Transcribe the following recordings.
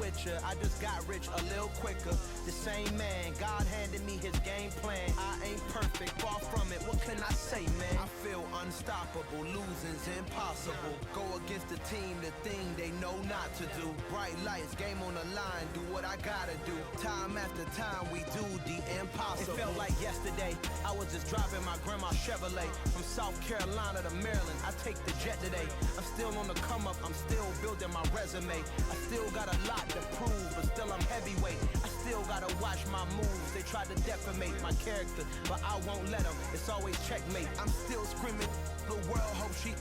with ya. I just got rich a little quicker. The same man, God handed me his game plan. I ain't perfect, far from it, what can I say, man? I feel unstoppable, losing's impossible. Go against the team, the thing they know not to do. Bright lights, game on the line, do what I gotta do. Time after time, we do the impossible. It felt like yesterday, I was just driving my grandma's Chevrolet. From South Carolina to Maryland, I take the jet today. I'm still on the come up, I'm still building my resume. I still got a lot to prove, but still I'm heavyweight. I still gotta watch my moves. They tried to defamate my character, but I won't let them. It's always checkmate. I'm still screaming, the world hope she.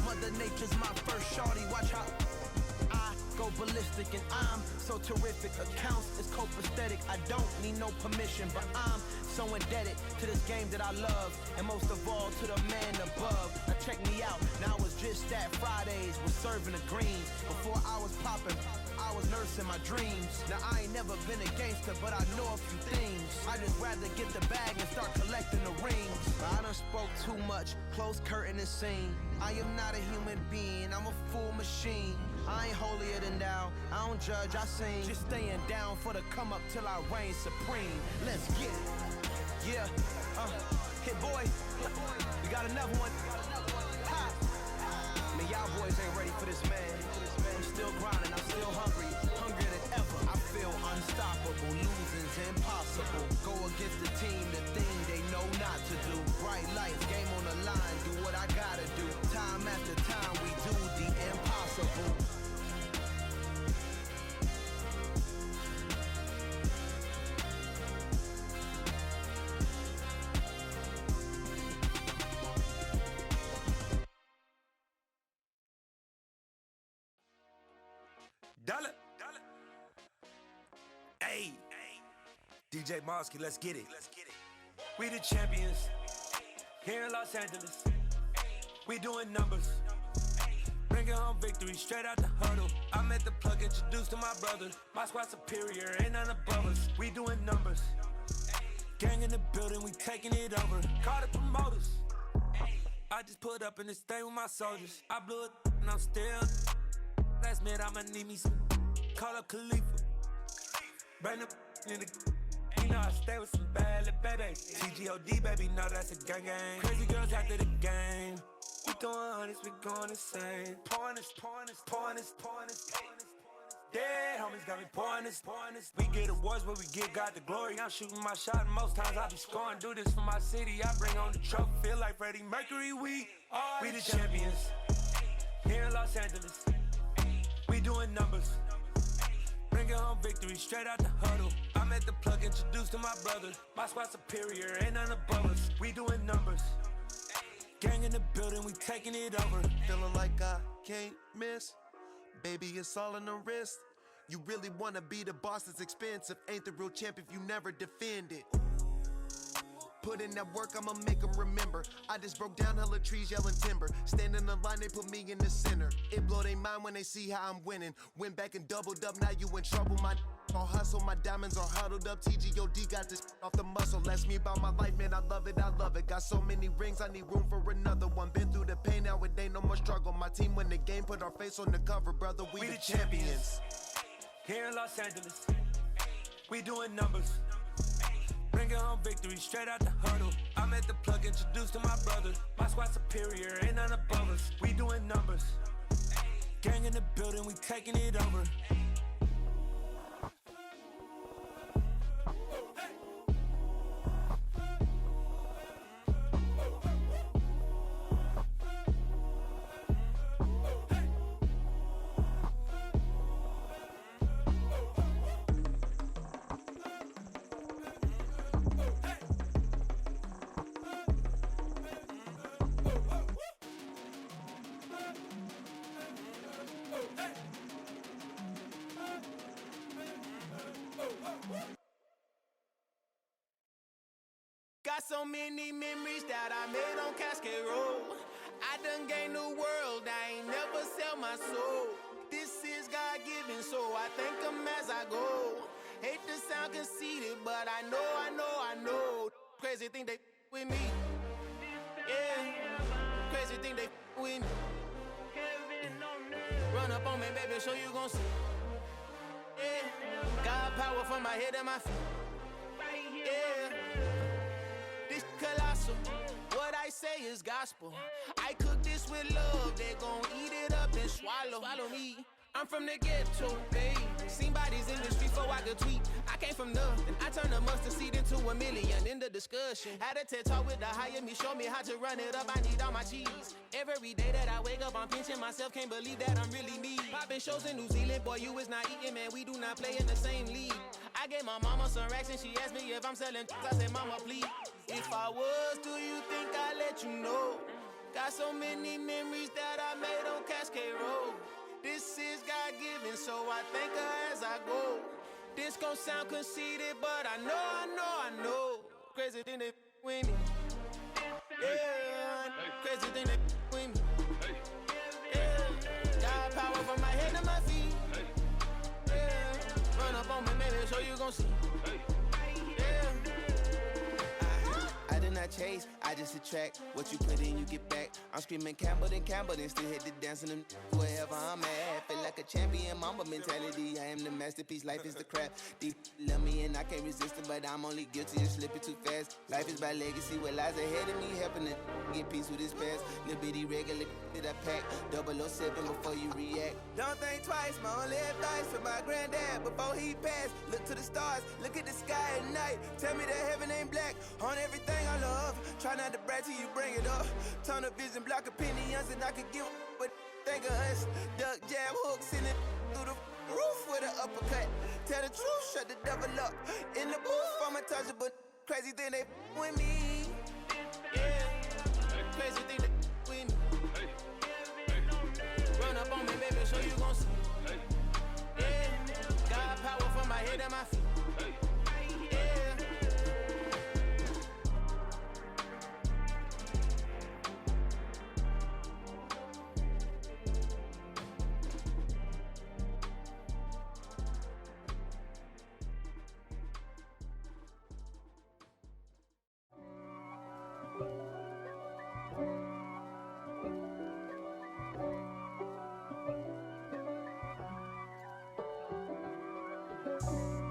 Mother Nature's my first shorty. Watch how I go ballistic, and I'm so terrific. Accounts is copacetic. I don't need no permission, but I'm so indebted to this game that I love, and most of all to the man above. Now check me out. Now it was just that Fridays was serving the greens. Before I was popping, I was nursing my dreams. Now I ain't never been a gangster, but I know a few things. I just rather get the bag and start collecting the rings. I done spoke too much, close curtain and scene. I am not a human being, I'm a full machine. I ain't holier than thou, I don't judge, I sing. Just staying down for the come up till I reign supreme. Let's get it. Yeah, hit boy, we got another one. Ha. Man, y'all boys ain't ready for this, man. I'm still grinding, I'm still hungry, hungrier than ever. I feel unstoppable, losing's impossible. Go against the team, the thing they know not to do. Bright lights, game on the line, do what I gotta do. Time after time, we do the impossible. Dollar. Hey. DJ Mosky, let's get it. We the champions here in Los Angeles. We doing numbers. Bringing home victory straight out the huddle. I'm at the plug, introduced to my brother. My squad superior, ain't none above us. We doing numbers. Gang in the building, we taking it over. Call the promoters. I just put up in this thing with my soldiers. I blew it and I'm still. Last minute, I'ma need me some. Call up Khalifa. Bring the in the. You know I stay with some bad little baby. TGOD, baby, know that's a gang gang. Crazy girls after the game. We throwing hundreds, we going insane. Pouring this. Dead homies got me pouring this. We get awards, but we give God the glory. I'm shooting my shot, and most times I be scoring. Do this for my city, I bring on the trophy. Feel like Freddie Mercury, we the champions here in Los Angeles. We doing numbers. Bringing home victory straight out the huddle. I'm at the plug, introduced to my brother. My squad superior, ain't none above us. We doing numbers. Gang in the building, we taking it over. Feeling like I can't miss. Baby, it's all in the wrist. You really wanna be the boss, it's expensive. Ain't the real champ if you never defend it. Put in that work, I'ma make them remember. I just broke down hella trees, yelling timber. Standing in the line, they put me in the center. It blow their mind when they see how I'm winning. Went back and doubled up, now you in trouble. My all hustle, my diamonds are huddled up. TGOD got this off the muscle. Ask me about my life, man, I love it. Got so many rings, I need room for another one. Been through the pain, now it ain't no more struggle. My team win the game, put our face on the cover, brother. We the champions. Here in Los Angeles, we doing numbers. Bringing home victory straight out the huddle. I'm at the plug, introduced to my brother. My squad superior, ain't none above us. We doing numbers. Gang in the building, we taking it over. Got so many memories that I made on Cascade Road. I done gained the world, I ain't never sell my soul. This is God-given, so I thank him as I go. Hate to sound conceited, but I know. Crazy thing they with me. Yeah, crazy thing they with me. Run up on me, baby, so you gon' see. power from my head to my feet. Yeah, this colossal. What I say is gospel. I cook this with love. They gon' eat it up and swallow me. I'm from the ghetto, babe. Seen bodies in the street before I could tweet. I came from nothing. I turned a mustard seed into a million. In the discussion, had a TED talk with the higher me. Show me how to run it up. I need all my cheese. Every day that I wake up, I'm pinching myself. Can't believe that I'm really me. Popping shows in New Zealand, boy, you is not eating, man. We do not play in the same league. I gave my mama some racks and she asked me if I'm selling. I said, mama, please. If I was, do you think I'd let you know? Got so many memories that I made on Cascade Road. This is God-given, so I thank her as I go. This gon' sound conceited, but I know. Crazy thing they with me. Yeah, crazy thing they with me. Yeah, got power from my head to my feet. Yeah, run up on me, baby, so you gon' see. Yeah. I did not chase, I just attract. What you put in, you get back. I'm screaming Campbell, then still hit the dance and wherever I'm at. Feel like a champion, mamba mentality. I am the masterpiece, life is the crap. Deep love me and I can't resist it, but I'm only guilty of slipping too fast. Life is by legacy, what lies ahead of me, helping to get peace with his past. Little bitty regular that I pack, 007 before you react. Don't think twice, my only advice for my granddad before he passed. Look to the stars, look at the sky at night. Tell me that heaven ain't black on everything I love. Try not to brag till you bring it up. Tunnel vision, block opinions, and I could give but think of us. Duck, jab, hooks in it through the roof with an uppercut. Tell the truth, shut the devil up. In the booth, I'm untouchable. Crazy thing they with me. Yeah, crazy thing they with me. Run up on me, baby, so you gon' see. Yeah, got power from my head to my feet.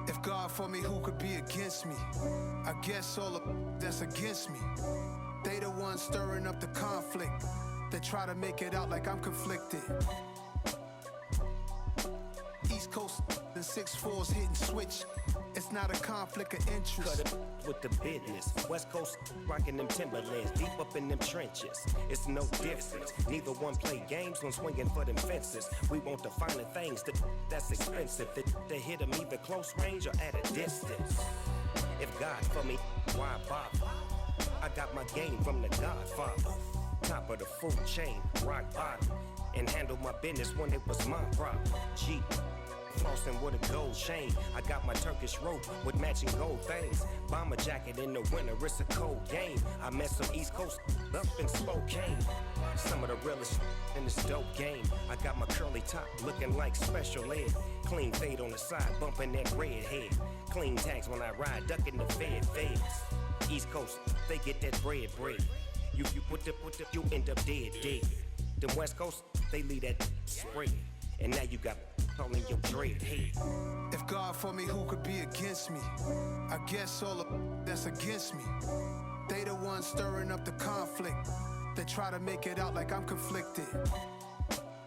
If God for me, who could be against me? I guess all of that's against me. They the ones stirring up the conflict. They try to make it out like I'm conflicted. East Coast and 6'4's hitting switch. It's not a conflict of interest. Cut it with the business. West Coast rocking them Timberlands, deep up in them trenches. It's no difference. Neither one play games when swinging for them fences. We want the finer things that's expensive. They hit them either close range or at a distance. If God for me, why bother? I got my game from the Godfather. Top of the food chain, rock bottom. And handle my business when it was my problem. G. Flossing with a gold chain. I got my Turkish rope with matching gold things. Bomber jacket in the winter, it's a cold game. I met some East Coast up in Spokane. Some of the realest in this dope game. I got my curly top looking like special ed. Clean fade on the side, bumping that red head. Clean tags when I ride, ducking the feds. East Coast, they get that bread. You put the, you end up dead. Them West Coast, they leave that spread. And now you got calling your dread head. If God for me, who could be against me? I guess all of that's against me. They the ones stirring up the conflict. They try to make it out like I'm conflicted.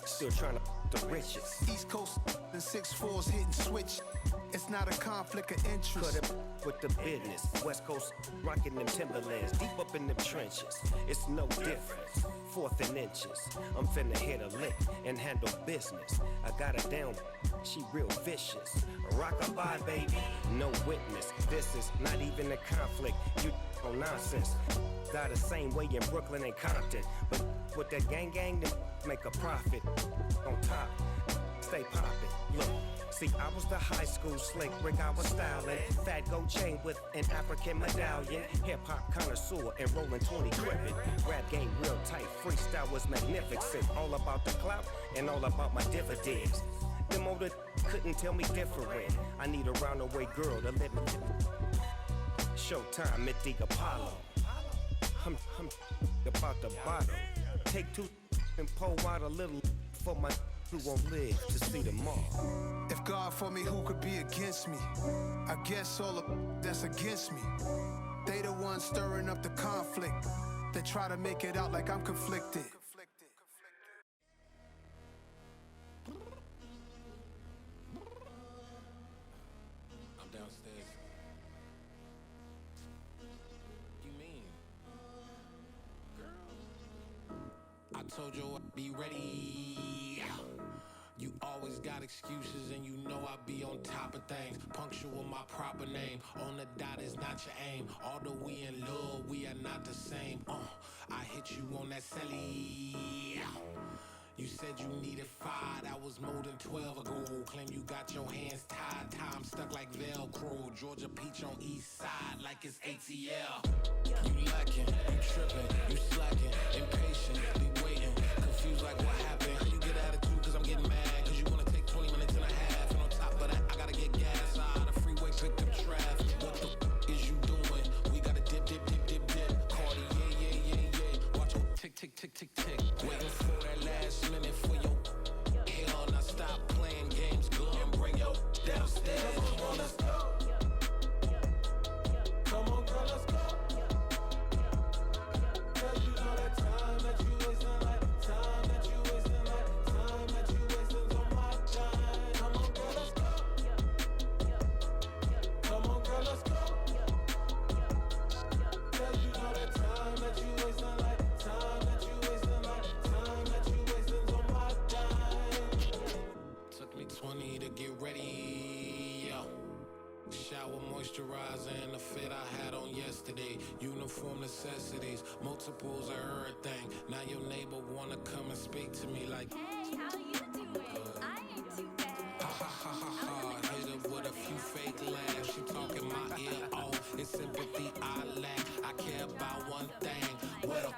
Still trying to the riches. East Coast and 6'4's hitting switch. It's not a conflict of interest. Cut it with the business. West Coast rocking them Timberlands, deep up in them trenches. It's no difference. 4th and inches. I'm finna hit a lick and handle business. I got her down, she real vicious. Rock-a-bye, baby, no witness. This is not even a conflict. You on nonsense. Got the same way in Brooklyn and Compton. But with that gang, then make a profit. On top, stay poppin'. Look. See, I was the high school slick Rick, I was styling. Fat gold chain with an African medallion. Hip-hop connoisseur and rolling 20 crippin'. Rap game real tight, freestyle was magnificent. All about the clout and all about my dividends. Them older couldn't tell me different. I need a roundaway girl to let me. Showtime at the Apollo. I'm about the bottle. Take 2 and pour out a little for my who won't live to see tomorrow. If God for me, who could be against me? I guess all of that's against me. They the ones stirring up the conflict. They try to make it out like I'm conflicted. I'm downstairs. You mean? Girl, I told you I'd be ready. You always got excuses and you know I be on top of things. Punctual my proper name. On the dot is not your aim. Although we in love, we are not the same. I hit you on that celly. You said you needed 5, that was more than 12 ago. Claim you got your hands tied, time stuck like Velcro. Georgia Peach on east side like it's ATL. You lacking, you tripping, you slacking, impatient, be waiting, confused like what happened. How you get attitude cause I'm getting mad, cause you wanna take 20 minutes and a half. And on top of that, I gotta get gas out of the freeway, pick up traffic. What the is you doing? We gotta dip, dip, dip, dip, dip. Cardi, yeah. Watch your tick, tick, tick, tick, tick. Waiting for that last minute for your hell. Now stop playing games, go and bring your downstairs. Come on, let's go. Come on, girl, let's go. Cause you know that time that you wasting, like time that you wasting, like time that you wasting on my time. Come on, girl, let's go. Come on, girl, let's go. Cause you know that time that you wasting, like time that you wasting, like time that you wasting on my time. Took me 20 to get ready. Yo. Shower, moisturizer, and the fit I had on yesterday. Uniform necessities, multiples of everything. Now your neighbor wanna come and speak to me like, hey, how you doing? I ain't too bad. ha ha ha ha ha. Hit her with a few fake laughs. She talking my ear off. It's sympathy I lack. I care about one thing. What up?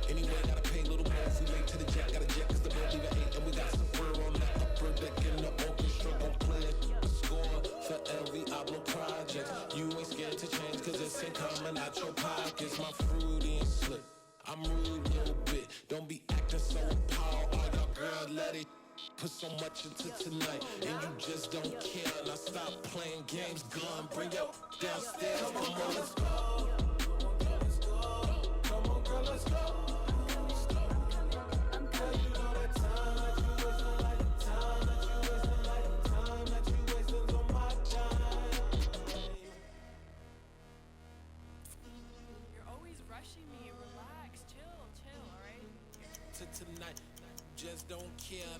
Anyway, gotta pay a little more if we late to the jet. Gotta jet cause the boat leave at 8. And we got some fur on the upper deck in the orchestra. Gon' play a score for every album project. You ain't scared to change cause it's ain't coming out your pockets. My fruity and slick. I'm rude a little bit. Don't be acting so appalled. All y'all girl, let it put so much into tonight. And you just don't care. Now stop playing games. Gun, bring your downstairs. Come on, let's go. Come on, girl, let's go. Cause you know that time that you wasting, like time that you wasting, like time that you wasting on my time. You're always rushing me. Relax, chill, alright? To tonight, just don't care.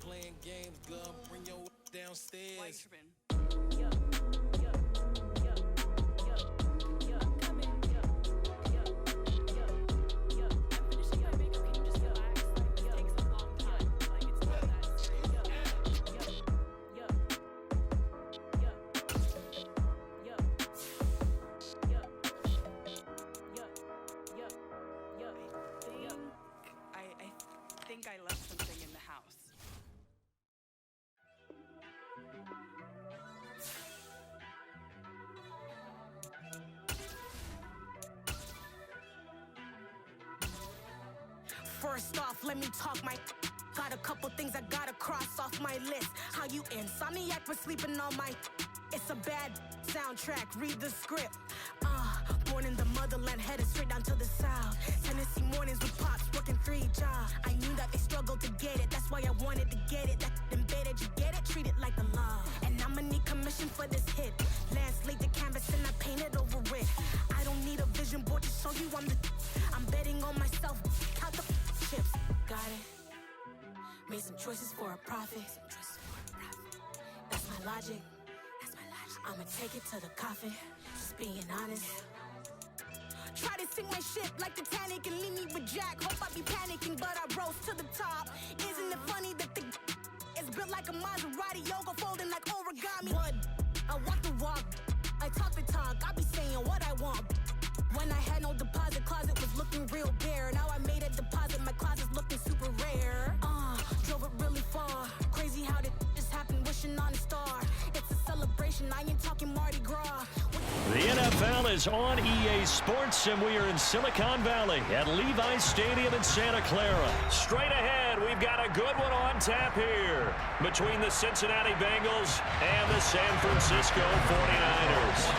Playing games, gun, bring your downstairs. White tripping. I'm coming. I'm finishing my makeup. Can you just relax? Like, this takes a long time. Like, it's not that serious. I think I left something in the house. First off, let me talk my. Got a couple things I gotta cross off my list. How you insomniac for sleeping on my. It's a bad soundtrack, read the script. Born in the motherland, headed straight down to the south. Tennessee mornings with pops, working 3 jobs. I knew that they struggled to get it, that's why I wanted to get it. That embedded, you get it, treat it like a law. And I'ma need commission for this hit. Lance laid the canvas and I painted over it. I don't need a vision board to show you I'm betting on myself, count the chips. Got it. Made some choices for a profit. That's my logic. I'ma take it to the coffin, just being honest. Try to sing my shit like Titanic and leave me with Jack. Hope I be panicking, but I rose to the top. Isn't it funny that the is built like a Maserati, yoga folding like origami? What? I walk the walk, I talk the talk, I be saying what I want. When I had no deposit, closet was looking real bare. Now I made a deposit, my closet's looking super rare. Drove it really far. Crazy how did just happen, wishing on a star. It's a celebration, I ain't talking Mardi Gras. What the The NFL is on EA Sports, and we are in Silicon Valley at Levi's Stadium in Santa Clara. Straight ahead, we've got a good one on tap here between the Cincinnati Bengals and the San Francisco 49ers.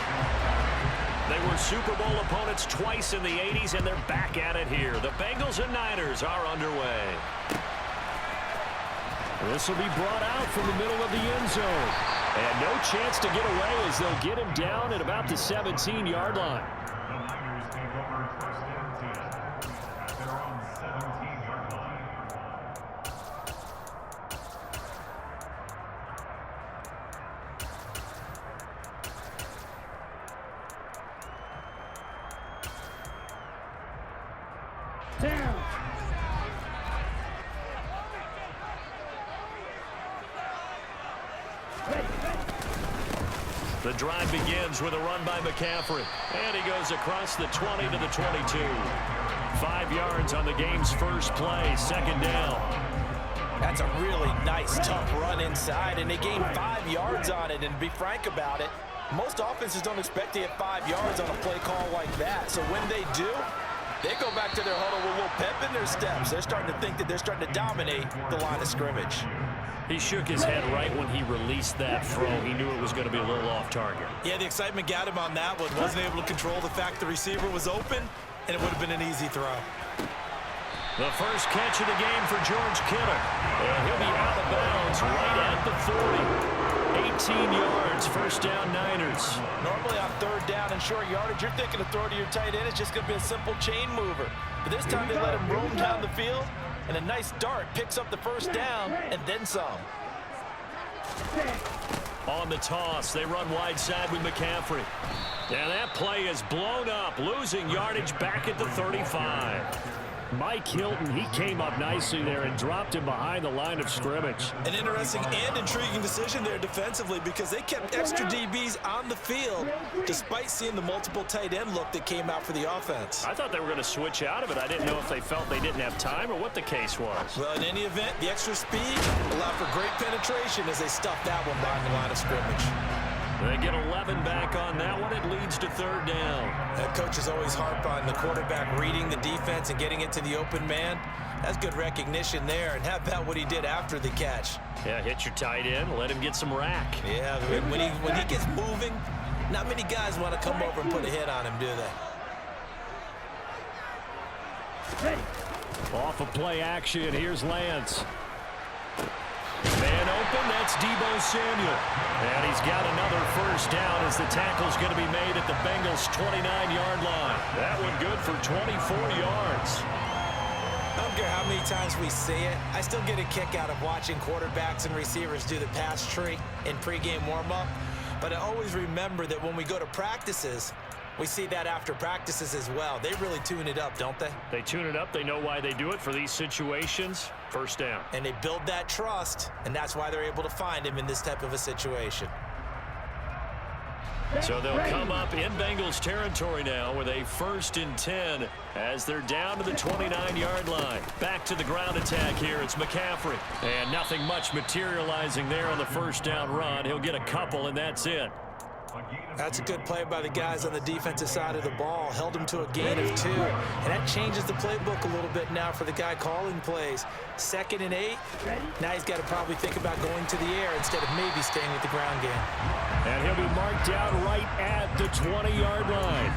They were Super Bowl opponents twice in the 80s, and they're back at it here. The Bengals and Niners are underway. This will be brought out from the middle of the end zone. And no chance to get away as they'll get him down at about the 17-yard line. The Niners take over first and 10 at their own 17-yard line. Down. The drive begins with a run by McCaffrey. And he goes across the 20 to the 22. 5 yards on the game's first play, second down. That's a really nice, tough run inside, and they gained 5 yards on it. And to be frank about it, most offenses don't expect to get 5 yards on a play call like that. So when they do, they go back to their huddle with a little pep in their steps. They're starting to think that they're starting to dominate the line of scrimmage. He shook his head right when he released that throw. He knew it was going to be a little off target. Yeah, the excitement got him on that one. Wasn't able to control the fact the receiver was open, and it would have been an easy throw. The first catch of the game for George Kittle. And he'll be out of bounds right at the 40. 18 yards, first down Niners. Normally on third down and short yardage, you're thinking to throw to your tight end. It's just going to be a simple chain mover. But this time they let him roam down the field, and a nice dart picks up the first down and then some. On the toss, they run wide side with McCaffrey. And that play is blown up, losing yardage back at the 35. Mike Hilton, he came up nicely there and dropped him behind the line of scrimmage. An interesting and intriguing decision there defensively because they kept extra DBs on the field despite seeing the multiple tight end look that came out for the offense. I thought they were going to switch out of it. I didn't know if they felt they didn't have time or what the case was. Well, in any event, the extra speed allowed for great penetration as they stuffed that one behind the line of scrimmage. They get 11 back on that one. It leads to third down. That coach is always harp on the quarterback reading the defense and getting it to the open man. That's good recognition there. And how about what he did after the catch? Yeah, hit your tight end, let him get some rack. Yeah, when he gets moving, not many guys want to come over and put a hit on him, do they? Off of play action, here's Lance. Man open, that's Deebo Samuel. And he's got another first down as the tackle's going to be made at the Bengals' 29-yard line. That one good for 24 yards. I don't care how many times we see it. I still get a kick out of watching quarterbacks and receivers do the pass tree in pregame warm-up. But I always remember that when we go to practices, we see that after practices as well. They really tune it up, don't they? They tune it up. They know why they do it for these situations. First down. And they build that trust, and that's why they're able to find him in this type of a situation. So they'll come up in Bengals territory now with a 1st and 10 as they're down to the 29-yard line. Back to the ground attack here. It's McCaffrey. And nothing much materializing there on the first down run. He'll get a couple, and that's it. That's a good play by the guys on the defensive side of the ball. Held him to a gain of 2. And that changes the playbook a little bit now for the guy calling plays. 2nd and 8. Now he's got to probably think about going to the air instead of maybe staying with the ground game. And he'll be marked down right at the 20-yard line.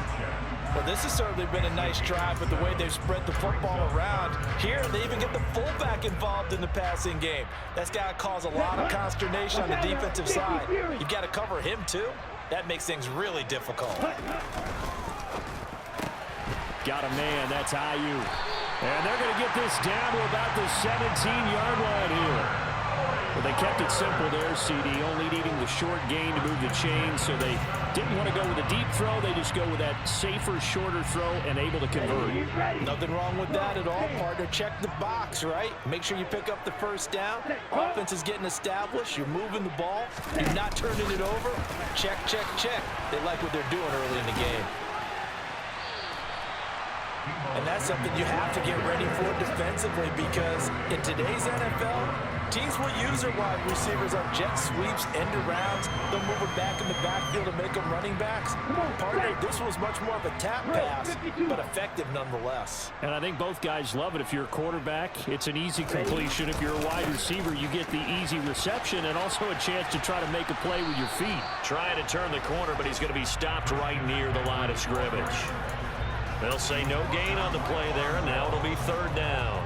Well, this has certainly been a nice drive with the way they've spread the football around. Here, they even get the fullback involved in the passing game. That's got to cause a lot of consternation on the defensive side. You've got to cover him, too. That makes things really difficult. Got a man, that's Ayuk. And they're going to get this down to about the 17-yard line here. Well, they kept it simple there, CD, only needing the short gain to move the chain, so they didn't want to go with a deep throw. They just go with that safer, shorter throw and able to convert. Nothing wrong with that at all, partner. Check the box, right? Make sure you pick up the first down. Offense is getting established. You're moving the ball. You're not turning it over. Check, check, check. They like what they're doing early in the game. And that's something you have to get ready for defensively, because in today's NFL, teams will use their wide receivers on jet sweeps, end arounds. They'll move it back in the backfield and make them running backs. Partner, this was much more of a tap pass, but effective nonetheless. And I think both guys love it. If you're a quarterback, it's an easy completion. If you're a wide receiver, you get the easy reception and also a chance to try to make a play with your feet. Trying to turn the corner, but he's going to be stopped right near the line of scrimmage. They'll say no gain on the play there, and now it'll be third down.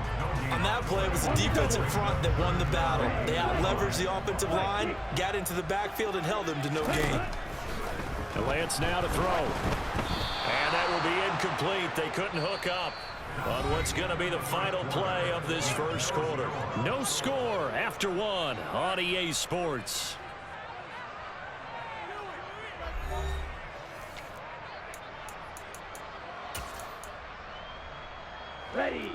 On that play, it was the defensive front that won the battle. They out-leveraged the offensive line, got into the backfield, and held them to no gain. And Lance now to throw. And that will be incomplete. They couldn't hook up on what's going to be the final play of this first quarter. No score after one on EA Sports. Ready.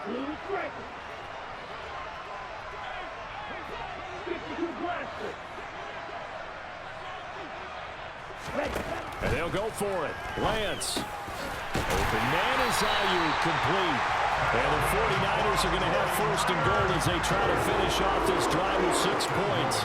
Blue strike. 52 blaster. Ready. And they'll go for it. Lance. Open man is Ayuk, complete. And the 49ers are going to have first and goal as they try to finish off this drive with 6 points.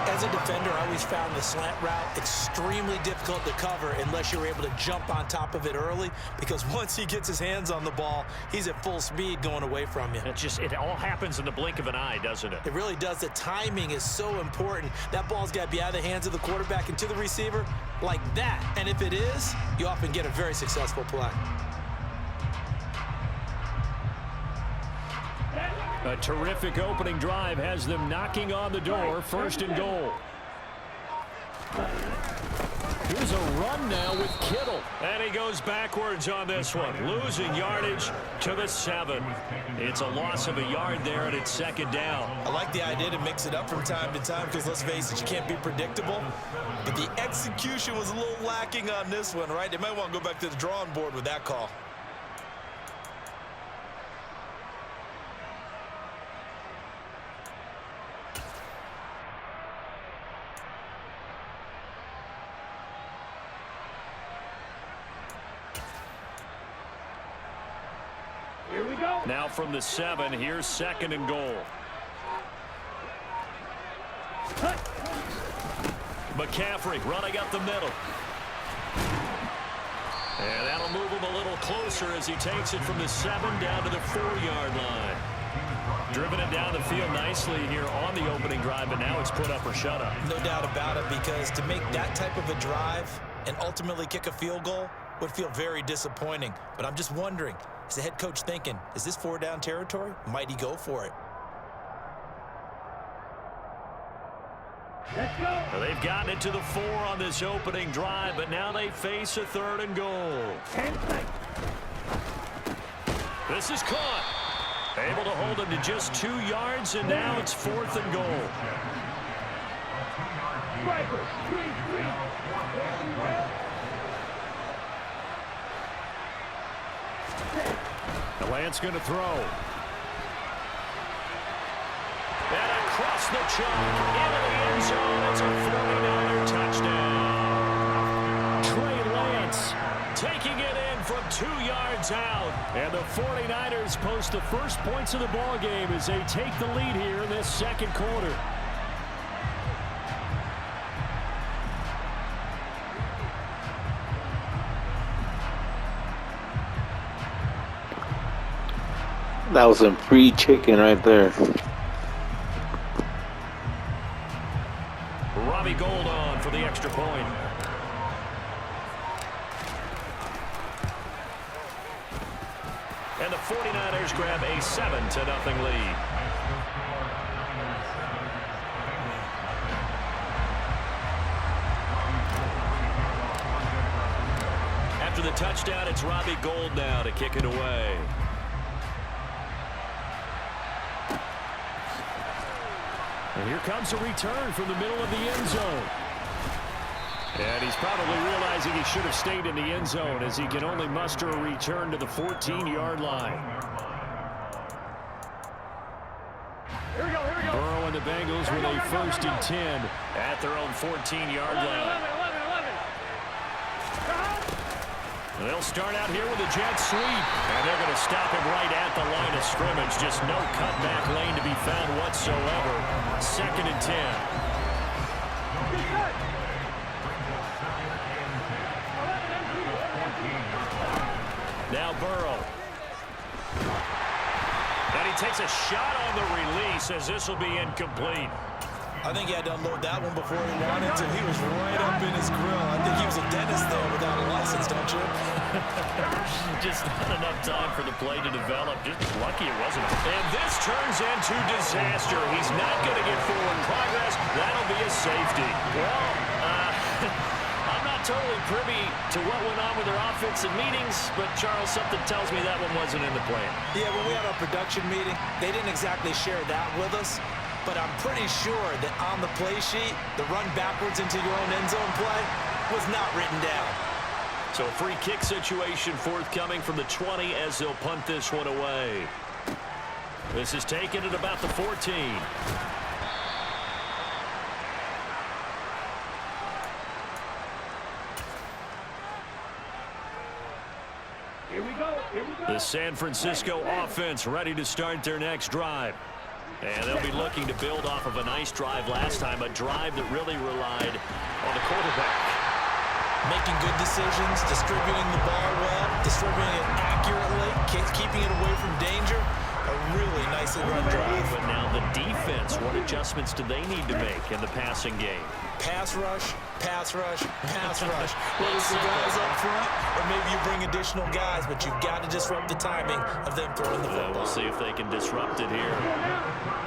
As a defender, I always found the slant route extremely difficult to cover unless you're able to jump on top of it early, because once he gets his hands on the ball, he's at full speed going away from you. It all happens in the blink of an eye, doesn't it? It really does. The timing is so important. That ball's got to be out of the hands of the quarterback and to the receiver like that. And if it is, you often get a very successful play. A terrific opening drive has them knocking on the door. First and goal. Here's a run now with Kittle. And he goes backwards on this one. Losing yardage to the 7. It's a loss of a yard there, and it's second down. I like the idea to mix it up from time to time, because let's face it, you can't be predictable. But the execution was a little lacking on this one, right? They might want to go back to the drawing board with that call. Here we go. Now from the 7, here's second and goal. McCaffrey running up the middle. And that'll move him a little closer as he takes it from the 7 down to the 4-yard line. Driven it down the field nicely here on the opening drive, but now it's put up or shut up. No doubt about it, because to make that type of a drive and ultimately kick a field goal would feel very disappointing. But I'm just wondering, is the head coach thinking, is this 4-down territory? Might he go for it? Let's go. Well, they've gotten it to the 4 on this opening drive, but now they face a third and goal. This is caught. Able to hold him to just 2 yards, and now it's 4th and goal. Lance going to throw. And across the chalk into the end zone. It's a 49er touchdown. Trey Lance taking it in from 2 yards out. And the 49ers post the first points of the ball game as they take the lead here in this second quarter. That was some free chicken right there. Robbie Gould on for the extra point. And the 49ers grab a 7-0 lead. After the touchdown, it's Robbie Gould now to kick it away. And here comes a return from the middle of the end zone. And he's probably realizing he should have stayed in the end zone as he can only muster a return to the 14-yard line. Burrow and the Bengals with a 1st and 10 at their own 14-yard line. They'll start out here with a jet sweep, and they're going to stop him right at the line of scrimmage. Just no cutback lane to be found whatsoever. 2nd and 10. Now Burrow. And he takes a shot on the release as this will be incomplete. I think he had to unload that one before he wanted to. He was right up in his grill. I think he was a dentist there without a license, don't you? Just not enough time for the play to develop. Just lucky it wasn't. And this turns into disaster. He's not going to get forward progress. That'll be a safety. Well, I'm not totally privy to what went on with their offensive meetings, but Charles, something tells me that one wasn't in the plan. Yeah, when we had our production meeting, they didn't exactly share that with us. But I'm pretty sure that on the play sheet, the run backwards into your own end zone play was not written down. So a free kick situation forthcoming from the 20 as they'll punt this one away. This is taken at about the 14. Here we go. The San Francisco offense ready to start their next drive. And they'll be looking to build off of a nice drive last time, a drive that really relied on the quarterback. Making good decisions, distributing the ball well, distributing it accurately, keeping it away from danger. A really nicely run drive. But now the defense, what adjustments do they need to make in the passing game? Pass rush, pass rush, pass rush. Whether it's the guys up front or maybe you bring additional guys, but you've got to disrupt the timing of them throwing the football. We'll see if they can disrupt it here.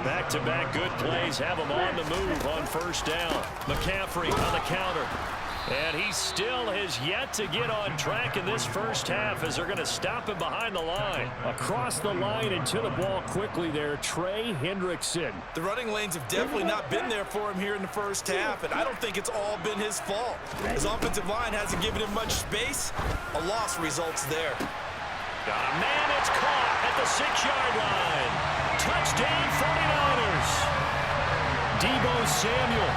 Back-to-back good plays have them on the move on 1st down. McCaffrey on the counter. And he still has yet to get on track in this first half as they're going to stop him behind the line. Across the line and to the ball quickly there, Trey Hendrickson. The running lanes have definitely not been there for him here in the first half, and I don't think it's all been his fault. His offensive line hasn't given him much space. A loss results there. Got a man, it's caught at the 6-yard line. Touchdown 49ers. Deebo Samuel,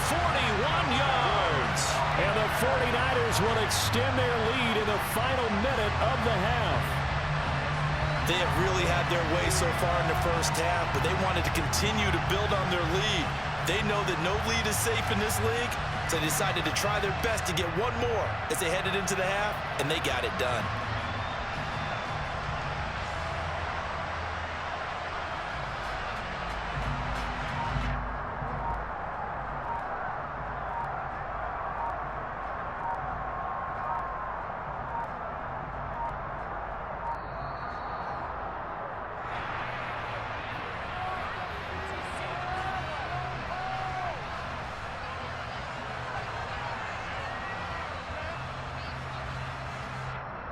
41 yards. And the 49ers will extend their lead in the final minute of the half. They have really had their way so far in the first half, but they wanted to continue to build on their lead. They know that no lead is safe in this league, so they decided to try their best to get one more as they headed into the half, and they got it done.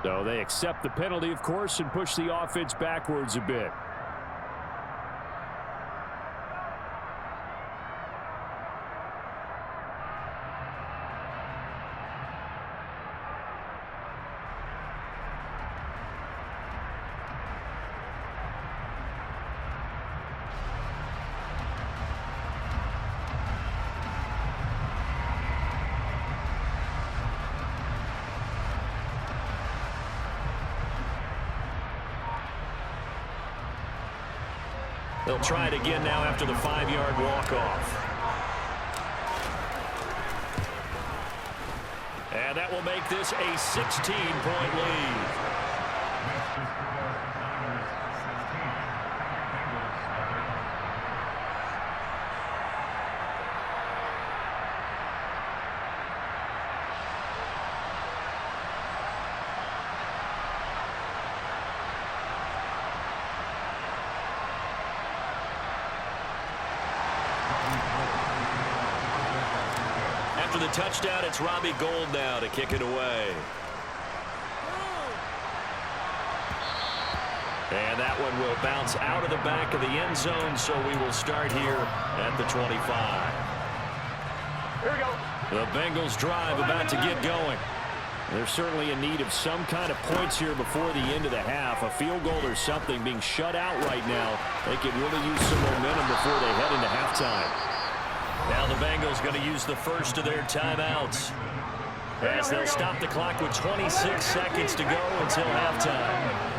So they accept the penalty, of course, and push the offense backwards a bit. They'll try it again now after the 5-yard walk-off. And that will make this a 16-point lead. After the touchdown, it's Robbie Gould now to kick it away. And that one will bounce out of the back of the end zone, so we will start here at the 25. Here we go. The Bengals drive about to get going. They're certainly in need of some kind of points here before the end of the half. A field goal or something, being shut out right now. They could really use some momentum before they head into halftime. Now the Bengals going to use the first of their timeouts. as they'll stop the clock with 26 seconds to go until halftime.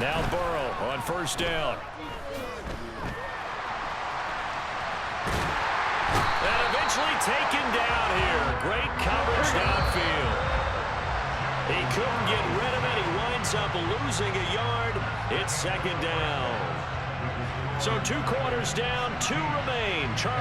Now Burrow on first down. And eventually taken down here. Great coverage downfield. He couldn't get rid of it. He winds up losing a yard. It's second down. So 2 quarters down, 2 remain. Charles.